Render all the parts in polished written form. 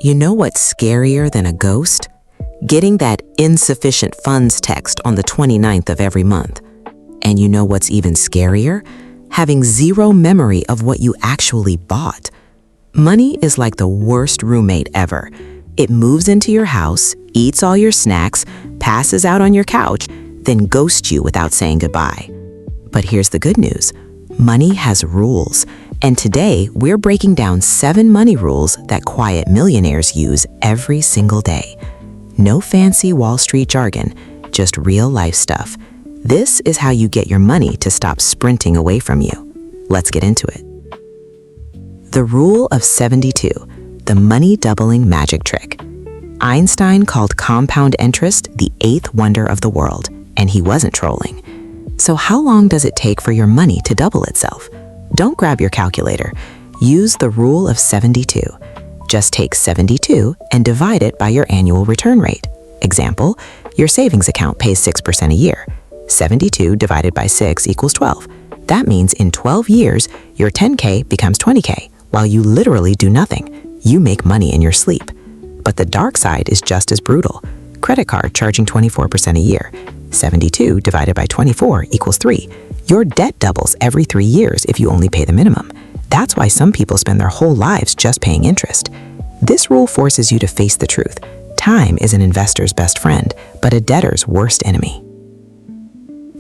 You know what's scarier than a ghost? Getting that insufficient funds text on the 29th of every month. And you know what's even scarier? Having zero memory of what you actually bought. Money is like the worst roommate ever. It moves into your house, eats all your snacks, passes out on your couch, then ghosts you without saying goodbye. But here's the good news. Money has rules. And today, we're breaking down 7 money rules that quiet millionaires use every single day. No fancy Wall Street jargon, just real life stuff. This is how you get your money to stop sprinting away from you. Let's get into it. The Rule of 72, the money doubling magic trick. Einstein called compound interest the 8th wonder of the world, and he wasn't trolling. So how long does it take for your money to double itself? Don't grab your calculator. Use the Rule of 72. Just take 72 and divide it by your annual return rate. Example, your savings account pays 6% a year. 72 divided by 6 equals 12. That means in 12 years, your 10K becomes 20K, while you literally do nothing. You make money in your sleep. But the dark side is just as brutal. Credit card charging 24% a year. 72 divided by 24 equals 3. Your debt doubles every 3 years if you only pay the minimum. That's why some people spend their whole lives just paying interest. This rule forces you to face the truth. Time is an investor's best friend, but a debtor's worst enemy.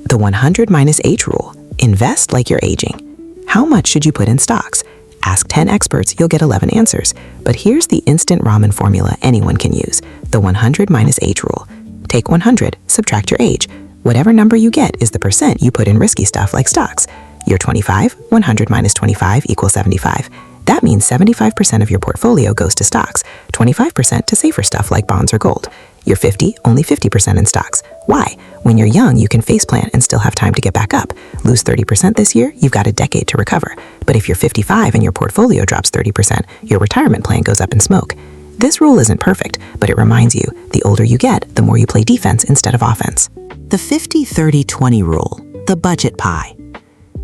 The 100 minus H rule. Invest like you're aging. How much should you put in stocks? Ask 10 experts, you'll get 11 answers. But here's the instant ramen formula anyone can use. The 100 minus H rule. Take 100, subtract your age. Whatever number you get is the percent you put in risky stuff like stocks. You're 25, 100 minus 25 equals 75. That means 75% of your portfolio goes to stocks, 25% to safer stuff like bonds or gold. You're 50, only 50% in stocks. Why? When you're young, you can faceplant and still have time to get back up. Lose 30% this year, you've got a decade to recover. But if you're 55 and your portfolio drops 30%, your retirement plan goes up in smoke. This rule isn't perfect, but it reminds you, the older you get, the more you play defense instead of offense. The 50-30-20 rule, the budget pie.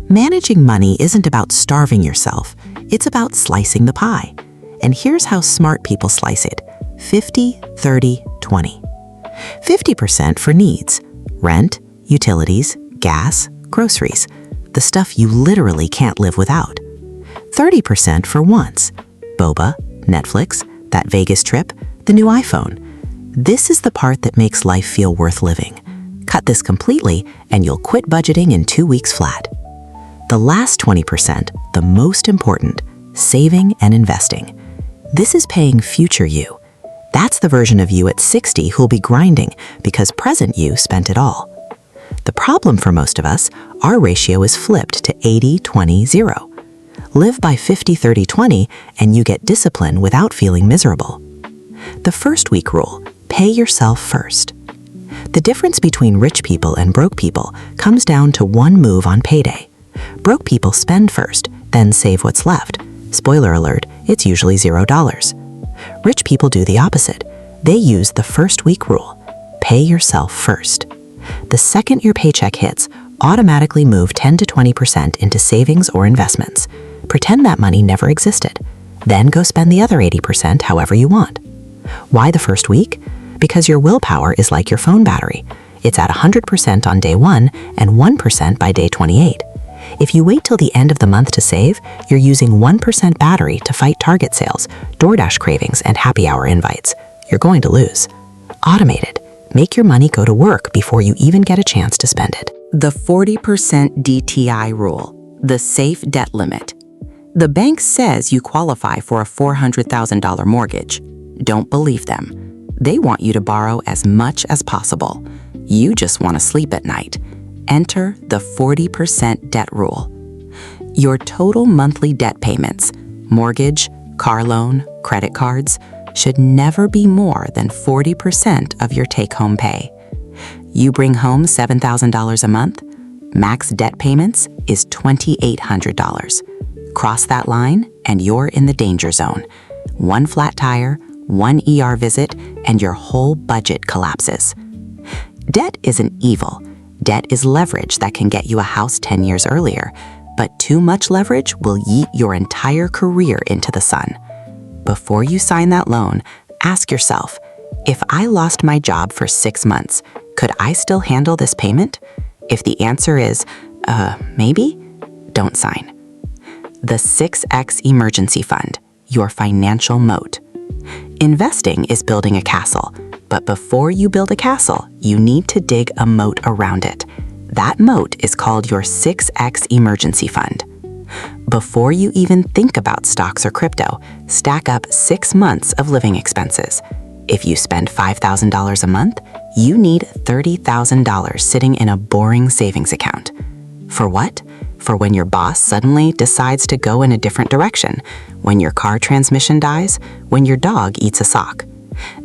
Managing money isn't about starving yourself, it's about slicing the pie. And here's how smart people slice it. 50-30-20. 50% for needs, rent, utilities, gas, groceries, the stuff you literally can't live without. 30% for wants, boba, Netflix, that Vegas trip, the new iPhone. This is the part that makes life feel worth living. Cut this completely and you'll quit budgeting in 2 weeks flat. The last 20%, the most important, saving and investing. This is paying future you. That's the version of you at 60 who'll be grinding because present you spent it all. The problem for most of us, our ratio is flipped to 80-20-0. Live by 50-30-20 and you get discipline without feeling miserable. The first week rule, pay yourself first. The difference between rich people and broke people comes down to one move on payday. Broke people spend first, then save what's left. Spoiler alert, it's usually $0. Rich people do the opposite. They use the first week rule. Pay yourself first. The second your paycheck hits, automatically move 10-20% into savings or investments. Pretend that money never existed. Then go spend the other 80% however you want. Why the first week? Because your willpower is like your phone battery. It's at 100% on day 1 and 1% by day 28. If you wait till the end of the month to save, you're using 1% battery to fight Target sales, DoorDash cravings, and happy hour invites. You're going to lose. Automate it. Make your money go to work before you even get a chance to spend it. The 40% DTI rule, the safe debt limit. The bank says you qualify for a $400,000 mortgage. Don't believe them. They want you to borrow as much as possible. You just want to sleep at night. Enter the 40% debt rule. Your total monthly debt payments, mortgage, car loan, credit cards, should never be more than 40% of your take-home pay. You bring home $7,000 a month, max debt payments is $2,800. Cross that line and you're in the danger zone. One flat tire, one ER visit, and your whole budget collapses. Debt isn't evil. Debt is leverage that can get you a house 10 years earlier, but too much leverage will yeet your entire career into the sun. Before you sign that loan, ask yourself, if I lost my job for 6 months, could I still handle this payment? If the answer is, maybe, don't sign. The 6X Emergency Fund, your financial moat. Investing is building a castle, but before you build a castle, you need to dig a moat around it. That moat is called your 6X Emergency Fund. Before you even think about stocks or crypto, stack up 6 months of living expenses. If you spend $5,000 a month, you need $30,000 sitting in a boring savings account. For what? For when your boss suddenly decides to go in a different direction, when your car transmission dies, when your dog eats a sock.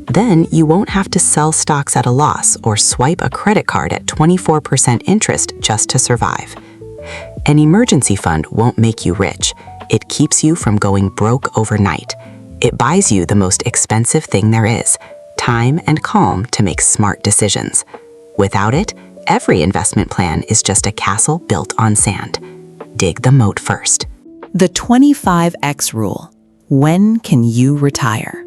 Then you won't have to sell stocks at a loss or swipe a credit card at 24% interest just to survive. An emergency fund won't make you rich. It keeps you from going broke overnight. It buys you the most expensive thing there is, time and calm to make smart decisions. Without it, every investment plan is just a castle built on sand. Dig the moat first. The 25X rule. When can you retire?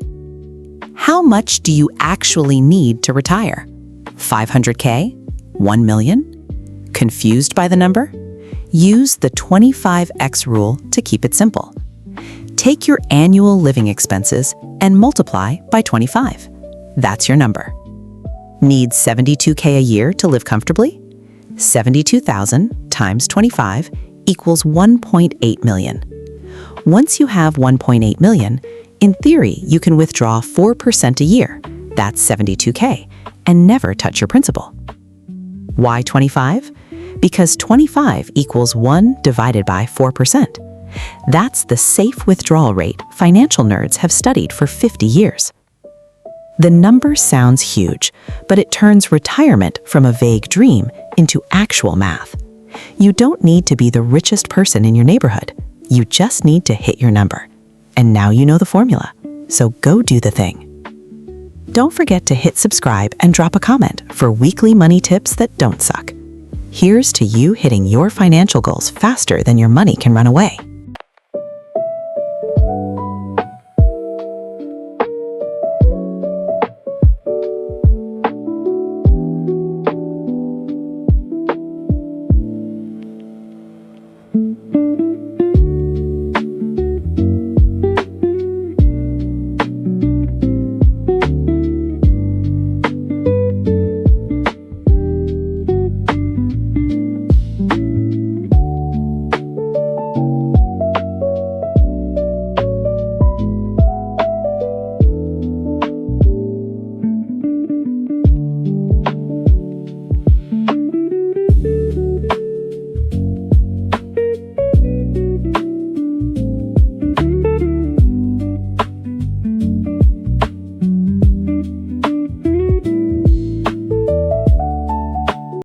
How much do you actually need to retire? 500K? 1 million? Confused by the number? Use the 25X rule to keep it simple. Take your annual living expenses and multiply by 25. That's your number. Need 72K a year to live comfortably? 72,000 times 25 equals 1.8 million. Once you have 1.8 million, in theory, you can withdraw 4% a year, that's 72K, and never touch your principal. Why 25? Because 25 equals 1 divided by 4%. That's the safe withdrawal rate financial nerds have studied for 50 years. The number sounds huge, but it turns retirement from a vague dream into actual math. You don't need to be the richest person in your neighborhood. You just need to hit your number. And now you know the formula, so go do the thing. Don't forget to hit subscribe and drop a comment for weekly money tips that don't suck. Here's to you hitting your financial goals faster than your money can run away.